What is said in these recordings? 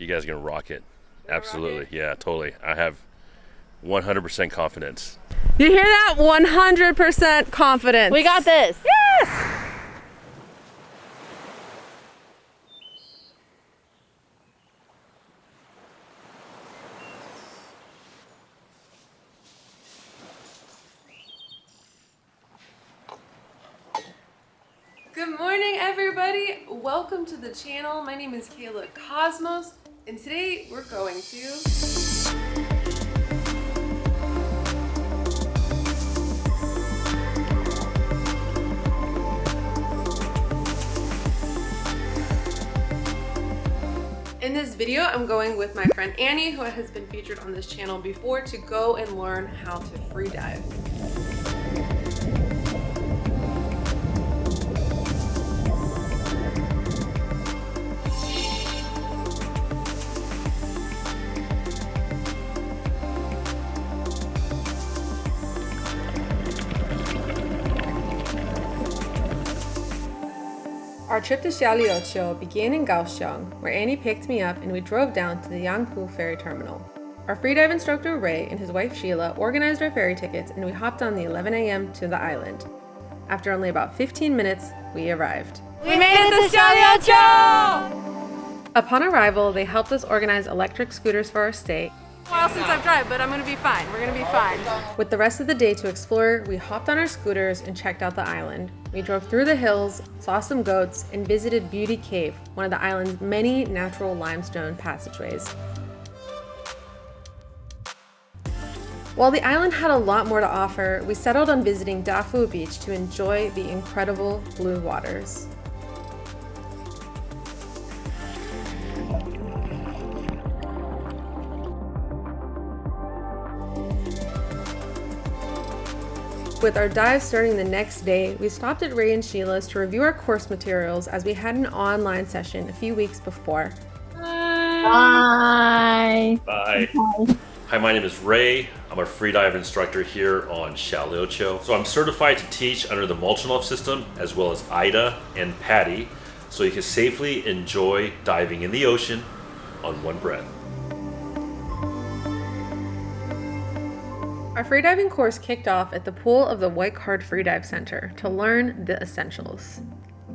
You guys are going to rock it. Absolutely. Yeah, totally. I have 100% confidence. You hear that? 100% confidence. We got this. Yes! Good morning, everybody. Welcome to the channel. My name is Kayla Cosmos, and today we're going to In this video, I'm going with my friend Annie, who has been featured on this channel before, to go and learn how to free dive. Our trip to Xiaoliuqiu began in Kaohsiung, where Annie picked me up and we drove down to the Yangpu ferry terminal. Our freedive instructor Ray and his wife Sheila organized our ferry tickets and we hopped on the 11 a.m. to the island. After only about 15 minutes, we arrived. We made it to Xiaoliuqiu! Upon arrival, they helped us organize electric scooters for our stay. A while since I've driven, but I'm gonna be fine. We're gonna be fine. With the rest of the day to explore, we hopped on our scooters and checked out the island. We drove through the hills, saw some goats, and visited Beauty Cave, one of the island's many natural limestone passageways. While the island had a lot more to offer, we settled on visiting Dafu Beach to enjoy the incredible blue waters. With our dive starting the next day, we stopped at Ray and Sheila's to review our course materials as we had an online session a few weeks before. Bye. Bye. Hi, my name is Ray. I'm a freedive instructor here on Xiaoliuqiu. So I'm certified to teach under the Molchanov system as well as IDA and PADI, so you can safely enjoy diving in the ocean on one breath. Our freediving course kicked off at the pool of the White Card Freedive Center to learn the essentials.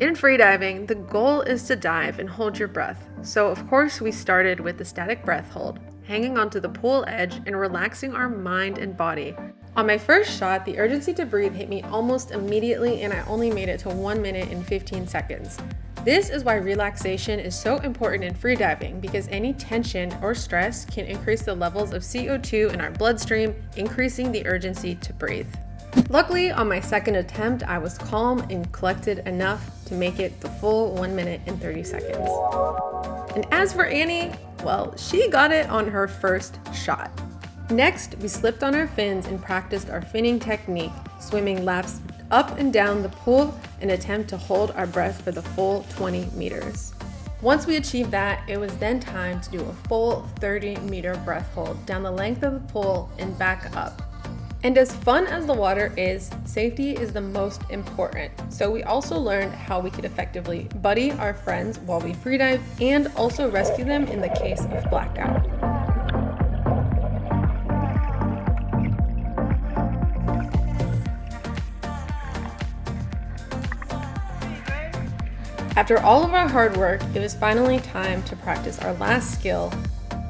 In freediving, the goal is to dive and hold your breath. So of course we started with the static breath hold, hanging onto the pool edge and relaxing our mind and body. On my first shot, the urgency to breathe hit me almost immediately and I only made it to 1 minute and 15 seconds. This is why relaxation is so important in freediving, because any tension or stress can increase the levels of CO2 in our bloodstream, increasing the urgency to breathe. Luckily, on my second attempt, I was calm and collected enough to make it the full 1 minute and 30 seconds. And as for Annie, well, she got it on her first shot. Next, we slipped on our fins and practiced our finning technique, swimming laps up and down the pool in an attempt to hold our breath for the full 20 meters. Once we achieved that, it was then time to do a full 30-meter breath hold down the length of the pool and back up. And as fun as the water is, safety is the most important. So we also learned how we could effectively buddy our friends while we freedive and also rescue them in the case of blackout. After all of our hard work, it was finally time to practice our last skill,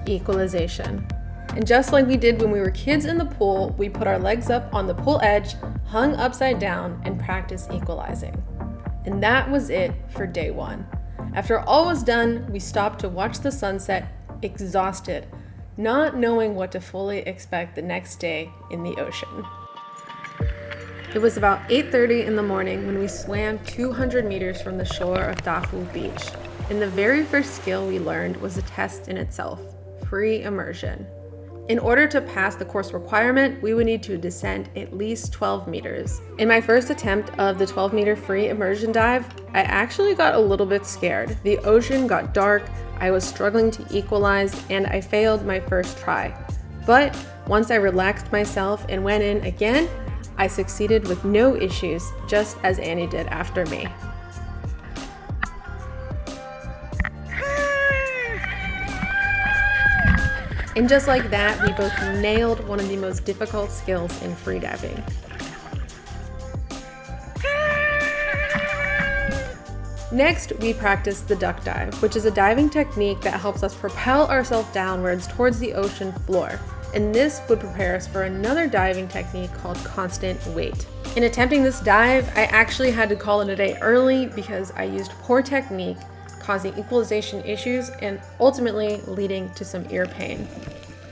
equalization. And just like we did when we were kids in the pool, we put our legs up on the pool edge, hung upside down, and practiced equalizing. And that was it for day one. After all was done, we stopped to watch the sunset, exhausted, not knowing what to fully expect the next day in the ocean. It was about 8:30 in the morning when we swam 200 meters from the shore of Dafu Beach. And the very first skill we learned was a test in itself, free immersion. In order to pass the course requirement, we would need to descend at least 12 meters. In my first attempt of the 12-meter free immersion dive, I actually got a little bit scared. The ocean got dark, I was struggling to equalize, and I failed my first try. But once I relaxed myself and went in again, I succeeded with no issues, just as Annie did after me. And just like that, we both nailed one of the most difficult skills in freediving. Next, we practiced the duck dive, which is a diving technique that helps us propel ourselves downwards towards the ocean floor. And this would prepare us for another diving technique called constant weight. In attempting this dive, I actually had to call it a day early because I used poor technique, causing equalization issues and ultimately leading to some ear pain.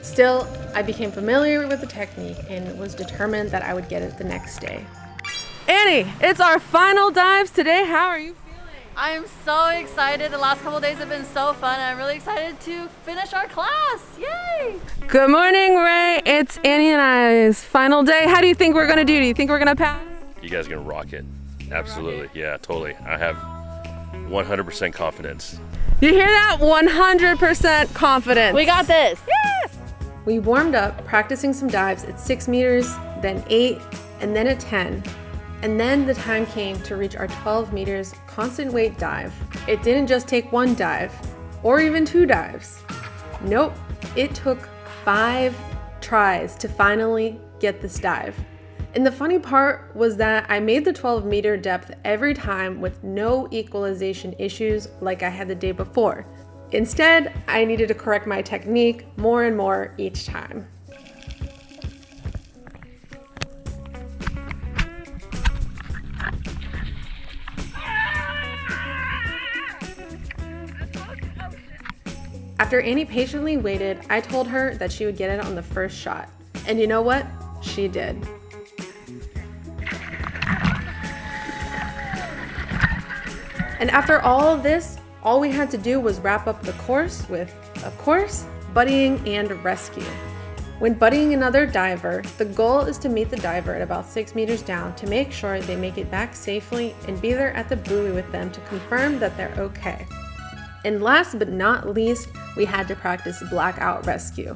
Still, I became familiar with the technique and was determined that I would get it the next day. Annie, it's our final dives today. How are you feeling? I am so excited. The last couple of days have been so fun. I'm really excited to finish our class. Yay! Good morning, Ray. It's Annie and I's final day. How do you think we're gonna do? Do you think we're gonna pass? You guys are gonna rock it. Absolutely. Yeah, totally. I have 100% confidence. You hear that? 100% confidence. We got this. Yes! We warmed up practicing some dives at 6 meters, then 8, and then at 10. And then the time came to reach our 12 meters constant weight dive. It didn't just take one dive, or even 2 dives. Nope, it took 5 tries to finally get this dive. And the funny part was that I made the 12-meter depth every time with no equalization issues like I had the day before. Instead, I needed to correct my technique more and more each time. After Annie patiently waited, I told her that she would get it on the first shot. And you know what? She did. And after all of this, all we had to do was wrap up the course with, of course, buddying and rescue. When buddying another diver, the goal is to meet the diver at about 6 meters down to make sure they make it back safely and be there at the buoy with them to confirm that they're okay. And last but not least, we had to practice blackout rescue.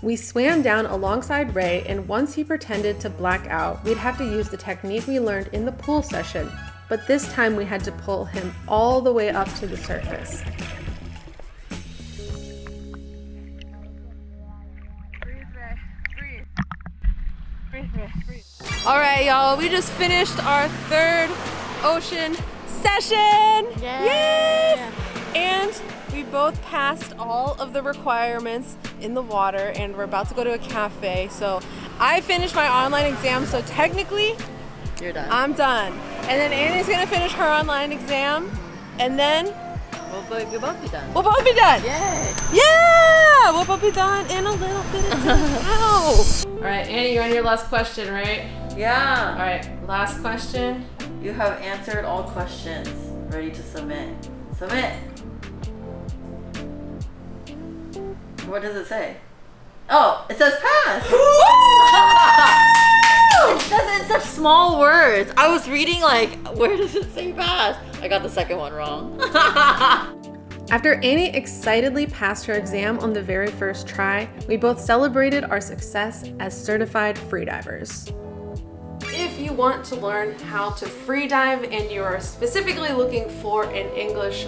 We swam down alongside Ray, and once he pretended to black out, we'd have to use the technique we learned in the pool session, but this time we had to pull him all the way up to the surface. All right, y'all, we just finished our 3rd ocean session. Yes! And we both passed all of the requirements in the water, and we're about to go to a cafe. So I finished my online exam, so technically You're done. I'm done. And then Annie's gonna finish her online exam, and then We'll both be done. we'll both be done. Yay! Yeah! We'll both be done in a little bit of time. Ow! All right, Annie, you're on your last question, right? All Yeah. right, last question. You have answered all questions. Ready to submit. Submit. What does it say? Oh, it says pass. It says it in such small words. I was reading like, where does it say pass? I got the second one wrong. After Annie excitedly passed her exam on the very first try, we both celebrated our success as certified freedivers. If you want to learn how to freedive and you are specifically looking for an English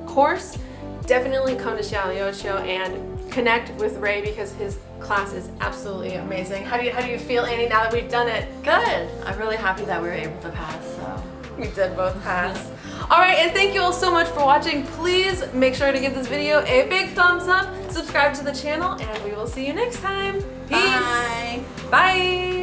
course, definitely come to Xiaoliuqiu and connect with Ray because his class is absolutely amazing. How do you feel, Annie, now that we've done it? Good. I'm really happy that we were able to pass. So. We did both pass. All right, and thank you all so much for watching. Please make sure to give this video a big thumbs up, subscribe to the channel, and we will see you next time. Peace. Bye. Bye.